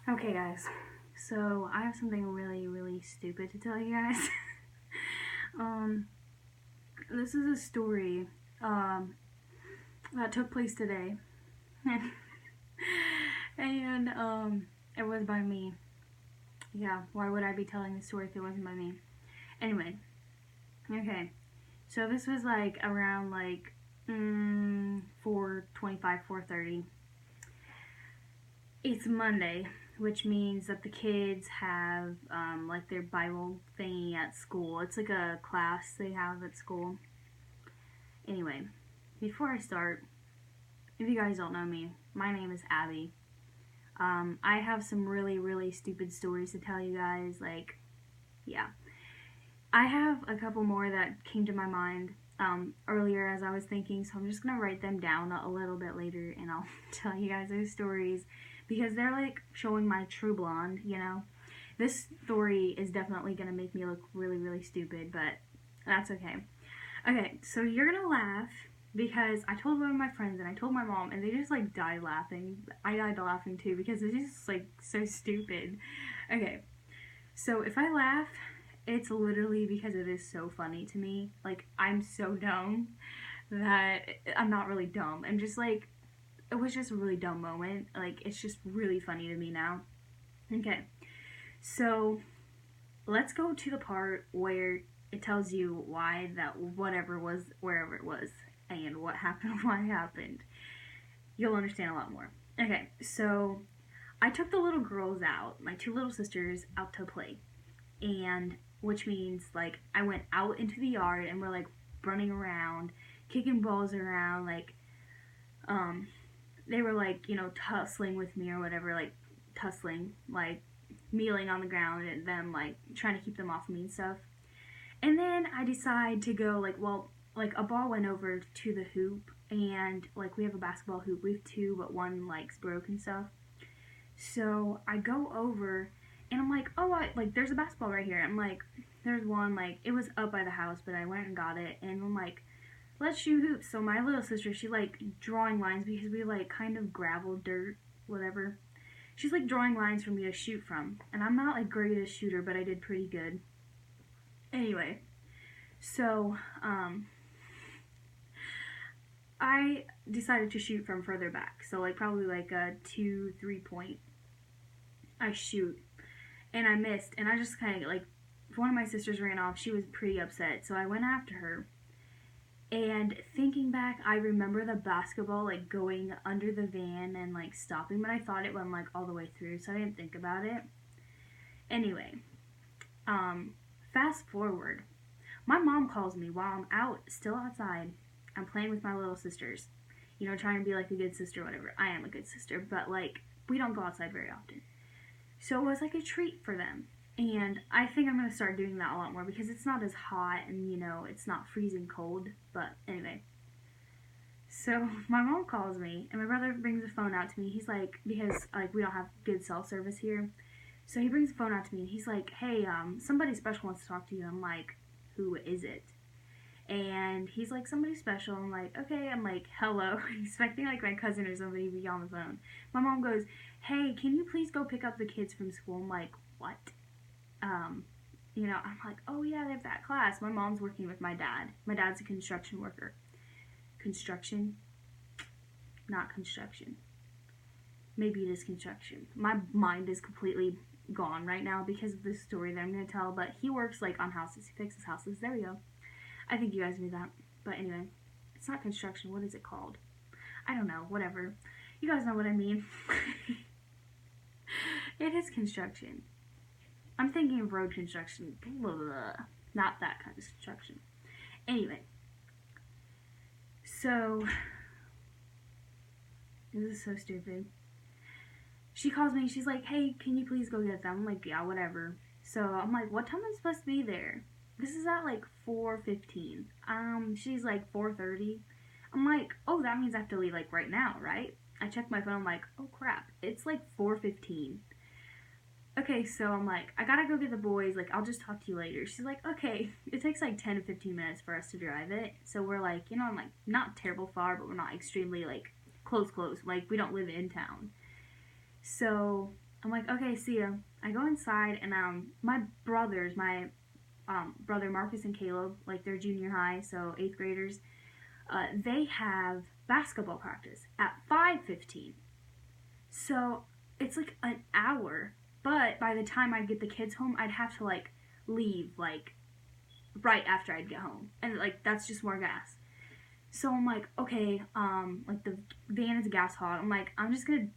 Okay, guys. So I have something really, really stupid to tell you guys. um, this is a story um that took place today, and it was by me. Yeah, why would I be telling this story if it wasn't by me? Anyway, okay. So this was like around 4:25, 4:30. It's Monday, which means that the kids have like their Bible thingy at school. It's like a class they have at school. Anyway, before I start, if you guys don't know me, my name is Abby. I have some really, really stupid stories to tell you guys. Yeah. I have a couple more that came to my mind earlier as I was thinking, so I'm just going to write them down a little bit later and I'll tell you guys those stories because they're like showing my true blonde. This story is definitely going to make me look really, really stupid, but that's okay. Okay, so you're going to laugh because I told one of my friends and I told my mom and they just like died laughing. I died laughing too because it's just like so stupid. Okay, so if I laugh, it's literally because it is so funny to me. Like, I'm so dumb that I'm not really dumb. I'm just like, it was just a really dumb moment. Like, it's just really funny to me now. Okay, so let's go to the part where it tells you why that whatever was wherever it was and what happened, why it happened. You'll understand a lot more. Okay, so I took the little girls out, my two little sisters, out to play. And which means like I went out into the yard and we're like running around, kicking balls around, um they were like, tussling with me or whatever, like tussling, like kneeling on the ground and them like trying to keep them off of me and stuff. And then I decide to go like a ball went over to the hoop and like we have a basketball hoop. We have two, but one like's broke and stuff. So I go over and I'm like, oh, like there's a basketball right here. I'm like, there's one, like it was up by the house, but I went and got it, and I'm like, let's shoot hoops. So my little sister, she like drawing lines because we like kind of gravel, dirt, whatever. She's like drawing lines for me to shoot from, and I'm not like great as a shooter, but I did pretty good. Anyway, so I decided to shoot from further back, so like probably like a 2, 3 point. I shoot and I missed, and I just kind of like one of my sisters ran off. She was pretty upset, so I went after her. And thinking back, I remember the basketball like going under the van and like stopping, but I thought it went like all the way through, so I didn't think about it. Anyway, um, fast forward. My mom calls me while I'm out, still outside. I'm playing with my little sisters. Trying to be like a good sister, whatever. I am a good sister, but like we don't go outside very often. So it was like a treat for them. And I think I'm going to start doing that a lot more because it's not as hot and, it's not freezing cold. But anyway. So my mom calls me and my brother brings the phone out to me. He's like, because like we don't have good cell service here. So he brings the phone out to me and he's like, hey, somebody special wants to talk to you. I'm like, who is it? And he's like, somebody special. I'm like, okay. I'm like, hello. Expecting like my cousin or somebody to be on the phone. My mom goes, hey, can you please go pick up the kids from school? I'm like, what? Um, I'm like, oh yeah, they have that class. My mom's working with my dad. My dad's a construction worker. Construction? Not construction. Maybe it is construction. My mind is completely gone right now because of this story that I'm going to tell, but he works like on houses. He fixes houses. There we go. I think you guys knew that. But anyway, it's not construction. What is it called? I don't know. Whatever. You guys know what I mean. It is construction. I'm thinking of road construction. Blah, blah, blah. Not that kind of construction. Anyway. So, this is so stupid. She calls me. She's like, hey, can you please go get them? I'm like, yeah, whatever. So, I'm like, what time am I supposed to be there? This is at like 4:15. She's like 4:30. I'm like, oh, that means I have to leave like right now, right? I check my phone. I'm like, oh crap, it's like 4:15. Okay, so I'm like, I gotta go get the boys. Like, I'll just talk to you later. She's like, okay. It takes like 10 to 15 minutes for us to drive it. So we're like, I'm like, not terrible far, but we're not extremely like close. Like, we don't live in town. So I'm like, okay, see ya. I go inside, and my brothers, my brother Marcus and Caleb, like they're junior high, so 8th graders, they have basketball practice at 5:15. So it's like an hour, but by the time I'd get the kids home, I'd have to like leave like right after I'd get home, and like that's just more gas. So I'm like, okay, like the van is gas hot. I'm like, I'm just gonna,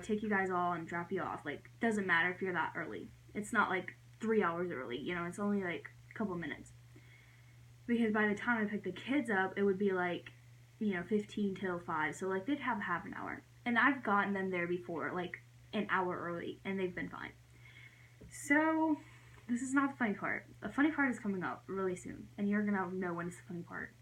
take you guys all and drop you off. Like, doesn't matter if you're that early. It's not like 3 hours early. It's only like a couple minutes. Because by the time I pick the kids up, it would be like, 15 till 5. So like they'd have half an hour, and I've gotten them there before, like an hour early, and they've been fine. So this is not the funny part. The funny part is coming up really soon, and you're gonna know when it's the funny part.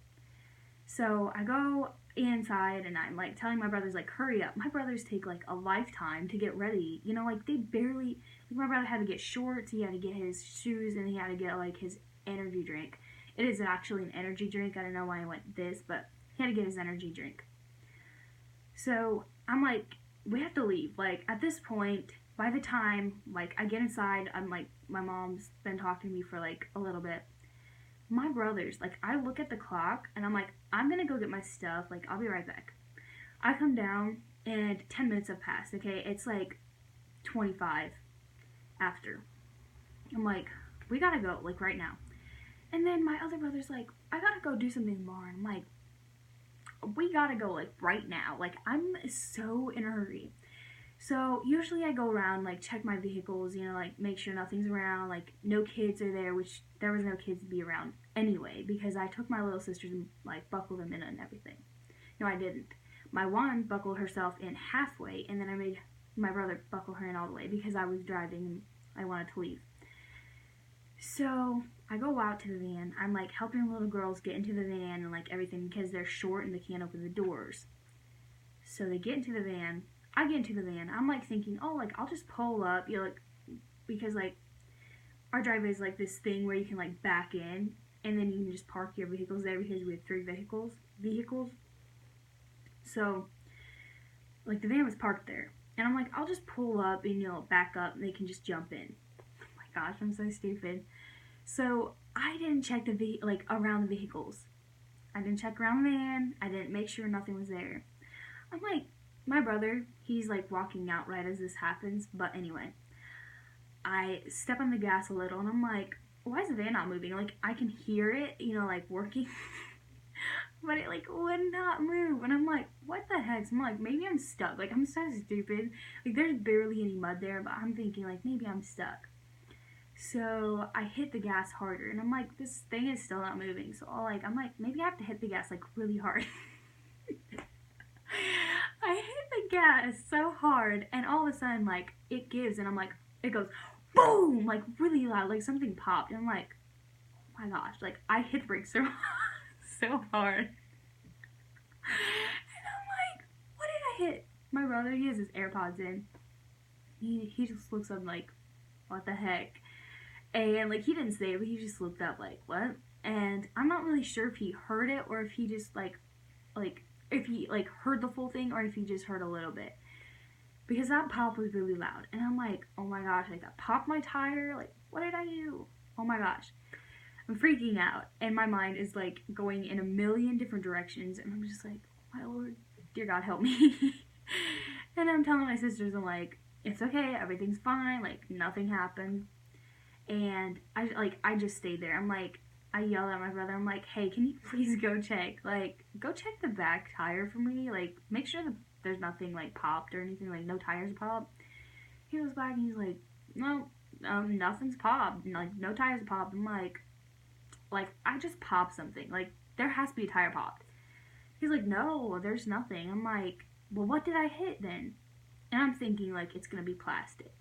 So I go inside, and I'm like telling my brothers, like, hurry up. My brothers take like a lifetime to get ready. Like they barely, like my brother had to get shorts, he had to get his shoes, and he had to get like his energy drink. It is actually an energy drink. I don't know why I went this, but he had to get his energy drink. So I'm like, we have to leave. Like at this point, by the time like I get inside, I'm like, my mom's been talking to me for like a little bit. My brothers, like, I look at the clock, and I'm like, I'm gonna go get my stuff, like, I'll be right back. I come down, and 10 minutes have passed, okay? It's like 25 after. I'm like, we gotta go, like, right now. And then my other brother's like, I gotta go do something tomorrow. And I'm like, we gotta go, like, right now. Like, I'm so in a hurry. So usually I go around, like, check my vehicles, like, make sure nothing's around, like, no kids are there, which there was no kids to be around anyway, because I took my little sisters and, like, buckled them in and everything. No, I didn't. My one buckled herself in halfway, and then I made my brother buckle her in all the way, because I was driving and I wanted to leave. So I go out to the van. I'm, like, helping little girls get into the van and, like, everything, because they're short and they can't open the doors. So they get into the van. I get into the van. I'm like thinking, oh, like I'll just pull up, like, because like our driveway is like this thing where you can like back in, and then you can just park your vehicles there because we have 3 vehicles. So like the van was parked there, and I'm like, I'll just pull up and back up, and they can just jump in. Oh my gosh, I'm so stupid. So I didn't check like around the vehicles. I didn't check around the van. I didn't make sure nothing was there. I'm like, my brother, he's like walking out right as this happens, but anyway, I step on the gas a little, and I'm like, why is the van not moving? Like, I can hear it, like working, but it like would not move, and I'm like, what the heck? So I'm like, maybe I'm stuck. Like, I'm so stupid. Like, there's barely any mud there, but I'm thinking like maybe I'm stuck. So I hit the gas harder, and I'm like, this thing is still not moving. So I'm like, maybe I have to hit the gas like really hard. I hit the gas so hard, and all of a sudden, like, it gives, and I'm like, it goes boom, like really loud, like something popped, and I'm like, oh my gosh, like I hit the brakes so so hard, and I'm like, what did I hit? My brother, he has his AirPods in. He just looks up like, what the heck? And like he didn't say it, but he just looked up like, what? And I'm not really sure if he heard it or if he just like if he like heard the full thing or if he just heard a little bit, because that pop was really loud, and I'm like, oh my gosh, like that popped my tire, like what did I do? Oh my gosh, I'm freaking out, and my mind is like going in a million different directions, and I'm just like, oh my Lord, dear God, help me. And I'm telling my sisters, I'm like, it's okay, everything's fine, like nothing happened. And I just stayed there. I'm like, I yelled at my brother. I'm like, hey, can you please go check the back tire for me? Like, make sure that there's nothing, like, popped or anything, like, no tires popped. He was back, and he's like, no, nothing's popped. Like, no tires popped. I'm like, I just popped something. Like, there has to be a tire popped. He's like, no, there's nothing. I'm like, well, what did I hit then? And I'm thinking, like, it's gonna be plastic.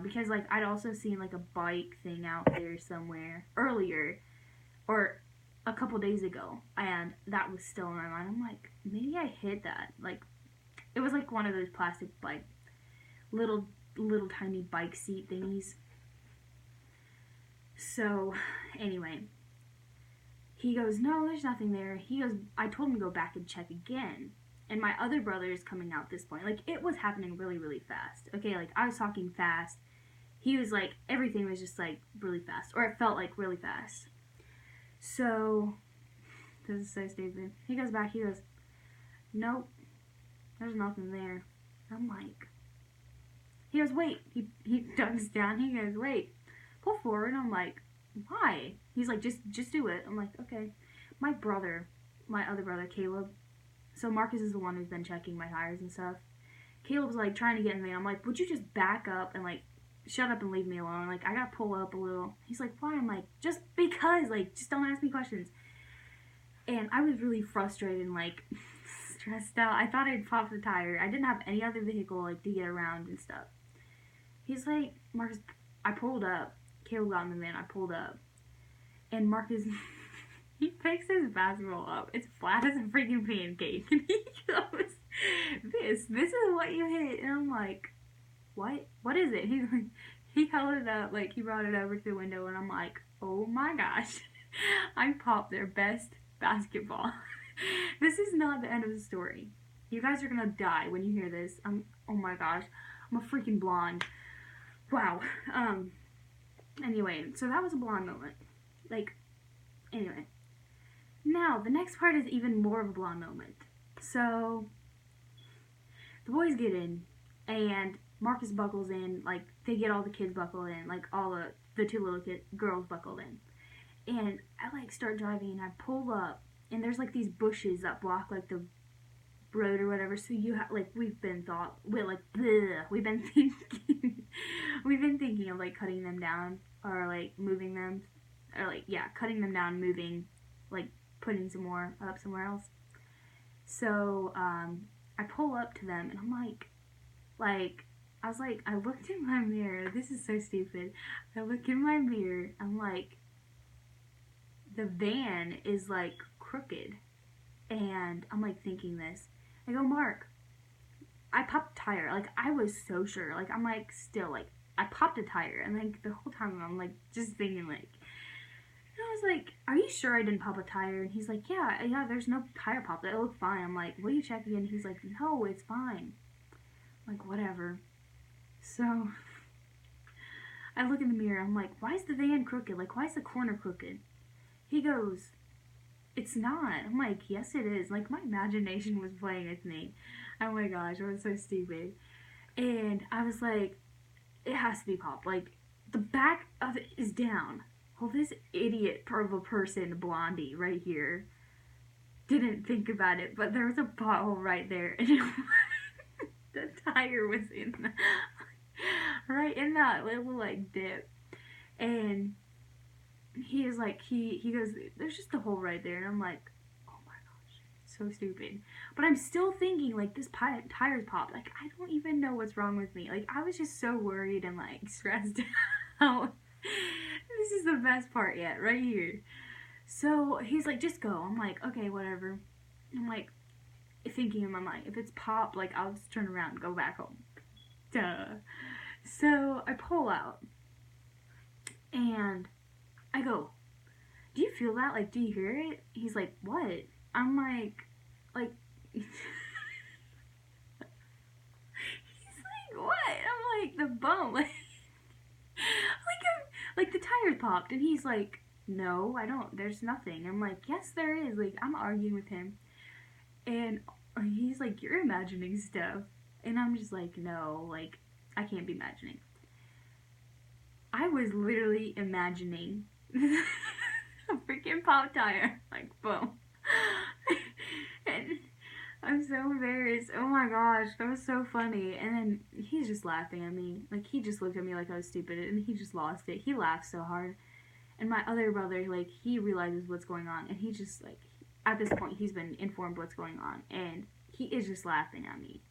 Because, like, I'd also seen, like, a bike thing out there somewhere earlier, or a couple days ago, and that was still in my mind. I'm like, maybe I hit that. Like, it was, like, one of those plastic, like, little tiny bike seat thingies. So, anyway, he goes, no, there's nothing there. He goes, I told him to go back and check again. and my other brother is coming out at this point. Like, it was happening really, really fast. Okay, like, I was talking fast. He was like, everything was just like really fast, or it felt like really fast. So, this is so stupid. He goes back, he goes, nope, there's nothing there. I'm like, he goes, wait. He ducks down, he goes, wait, pull forward. I'm like, why? He's like, just do it. I'm like, okay. My other brother, Caleb, so Marcus is the one who's been checking my tires and stuff. Caleb's like trying to get in the van. I'm like, would you just back up and like shut up and leave me alone? Like, I gotta pull up a little. He's like, why? I'm like, just because. Like, just don't ask me questions. And I was really frustrated and like stressed out. I thought I'd popped the tire. I didn't have any other vehicle like to get around and stuff. He's like, Marcus, I pulled up. Caleb got in the van. I pulled up, and Marcus he picks his basketball up. It's flat as a freaking pancake, and he goes, this is what you hit. And I'm like, what is it? He's like, he held it up, like he brought it over to the window, and I'm like, oh my gosh, I popped their best basketball. This is not the end of the story. You guys are gonna die when you hear this. Oh my gosh, I'm a freaking blonde. Wow. Anyway, so that was a blonde moment. Like, anyway. Now, the next part is even more of a blonde moment. So, the boys get in, and Marcus buckles in, like, they get all the kids buckled in, like, all the two little girls buckled in. And I, like, start driving, and I pull up, and there's, like, these bushes that block, like, the road or whatever, so you have, like, we've been thinking of, like, cutting them down, or, like, moving them, or, like, yeah, cutting them down, moving, like, putting some more up somewhere else. So, I pull up to them, and I'm like, I looked in my mirror. This is so stupid. I look in my mirror. I'm like, the van is like crooked, and I'm like thinking this. I go, Mark, I popped a tire. Like, I was so sure. Like, I'm like, still, like, I popped a tire, and like the whole time I'm like just thinking like. And I was like, are you sure I didn't pop a tire? And he's like, yeah, there's no tire pop. It looked fine. I'm like, will you check again? He's like, no, it's fine. I'm like, whatever. So, I look in the mirror. I'm like, why is the van crooked? Like, why is the corner crooked? He goes, it's not. I'm like, yes, it is. Like, my imagination was playing with me. Oh my gosh, I was so stupid. And I was like, it has to be popped. Like, the back of it is down. Well, this idiot of a person, Blondie, right here, didn't think about it, but there was a pothole right there, and the tire was right in that little, like, dip. And he is like, he goes, there's just a hole right there, and I'm like, oh my gosh, so stupid. But I'm still thinking, like, this tire's popped. Like, I don't even know what's wrong with me. Like, I was just so worried and, like, stressed out. This is the best part yet, right here. So he's like, just go. I'm like, okay, whatever. I'm like, thinking in my mind, if it's popped, like, I'll just turn around and go back home. Duh. So I pull out, and I go, do you feel that? Like, do you hear it? He's like, what? I'm like, he's like, what? I'm like, the bump. Like the tires popped, and he's like, no, I don't, there's nothing. I'm like, yes, there is. Like, I'm arguing with him, and he's like, you're imagining stuff. And I'm just like, no, like, I can't be imagining. I was literally imagining a freaking pop tire. Like, boom. And I'm so embarrassed. Oh my gosh, that was so funny. And then he's just laughing at me. Like, he just looked at me like I was stupid, and he just lost it. He laughed so hard. And my other brother, like, he realizes what's going on, and he just, like, at this point, he's been informed what's going on, and he is just laughing at me.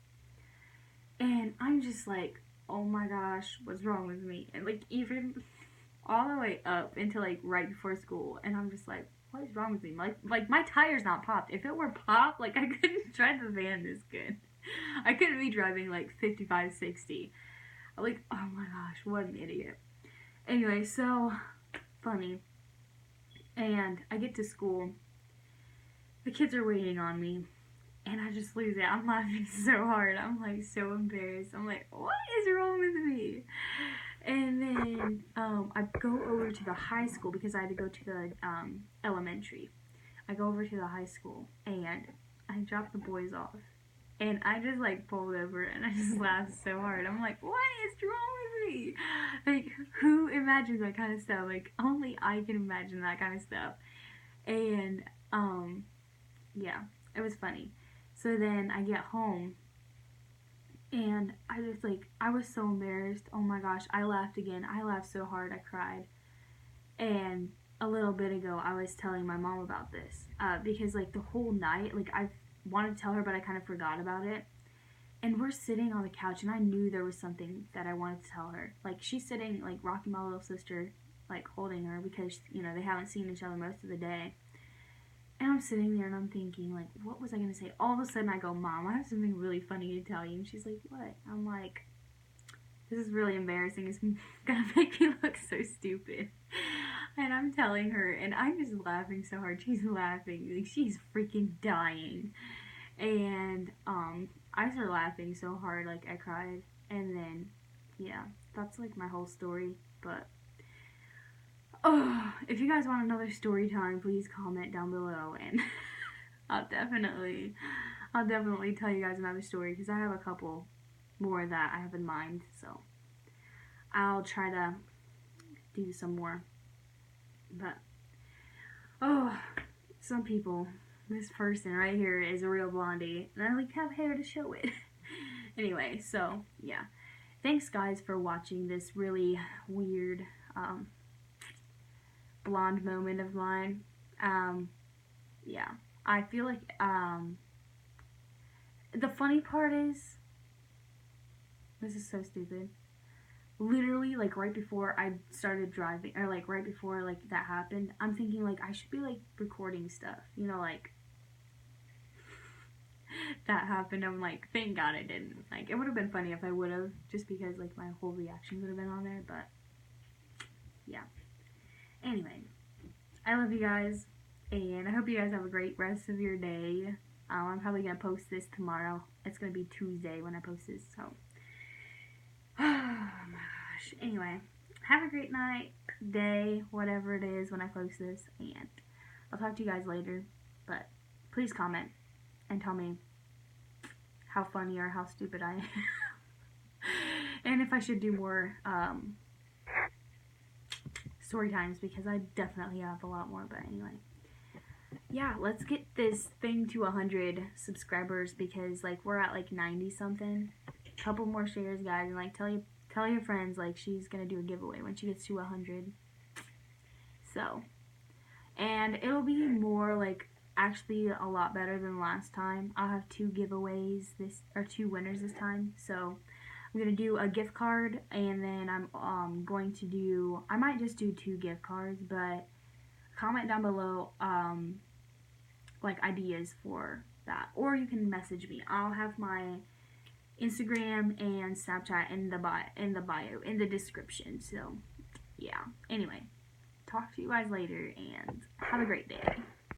And I'm just like, oh my gosh, what's wrong with me? And, like, even all the way up until, like, right before school, and I'm just like, what is wrong with me? Like my tire's not popped. If it were popped, like, I couldn't drive the van this good. I couldn't be driving, like, 55, 60. Like, oh my gosh, what an idiot. Anyway, so funny. And I get to school. The kids are waiting on me. and I just lose it. I'm laughing so hard. I'm like so embarrassed. I'm like, what is wrong with me? And then I go over to the high school because I had to go to the elementary. I go over to the high school and I drop the boys off. And I just like pulled over and I just laughed so hard. I'm like, what is wrong with me? Like, who imagines that kind of stuff? Like, only I can imagine that kind of stuff. And, yeah, it was funny. So then I get home and I just like, I was so embarrassed. Oh my gosh, I laughed again. I laughed so hard, I cried. And a little bit ago, I was telling my mom about this because like the whole night, like I wanted to tell her, but I kind of forgot about it. And we're sitting on the couch, and I knew there was something that I wanted to tell her. Like she's sitting, like rocking my little sister, like holding her because they haven't seen each other most of the day. And I'm sitting there and I'm thinking, like, what was I gonna say? All of a sudden, I go, Mom, I have something really funny to tell you. And she's like, what? I'm like, this is really embarrassing. It's gonna make me look so stupid. And I'm telling her, and I'm just laughing so hard. She's laughing. Like, she's freaking dying. And I started laughing so hard, like, I cried. And then, yeah, that's, like, my whole story. But, oh, if you guys want another story time, please comment down below. And I'll definitely tell you guys another story. Because I have a couple more that I have in mind. So, I'll try to do some more. But, oh, some people, this person right here is a real blondie, and I like have hair to show it. Anyway, so, yeah. Thanks, guys, for watching this really weird, blonde moment of mine. Yeah. I feel like, the funny part is, this is so stupid. Literally, like, right before I started driving, or, like, right before, like, that happened, I'm thinking, like, I should be, like, recording stuff, like, that happened. I'm like, thank God I didn't. Like, it would have been funny if I would have, just because, like, my whole reaction would have been on there, but, yeah. Anyway, I love you guys, and I hope you guys have a great rest of your day. I'm probably going to post this tomorrow. It's going to be Tuesday when I post this, so. Oh my gosh. Anyway, have a great night, day, whatever it is when I post this, and I'll talk to you guys later. But please comment and tell me how funny or how stupid I am. And if I should do more story times, because I definitely have a lot more. But anyway, yeah, let's get this thing to 100 subscribers, because like we're at like 90 something. Couple more shares, guys, and like tell your friends, like she's gonna do a giveaway when she gets to 100. So, and it'll be more like actually a lot better than last time. I'll have 2 giveaways or 2 winners this time. So I'm gonna do a gift card, and then I'm going to do, I might just do 2 gift cards, but comment down below like ideas for that, or you can message me. I'll have my Instagram and Snapchat in the bio, in the description. So, yeah. Anyway, talk to you guys later, and have a great day.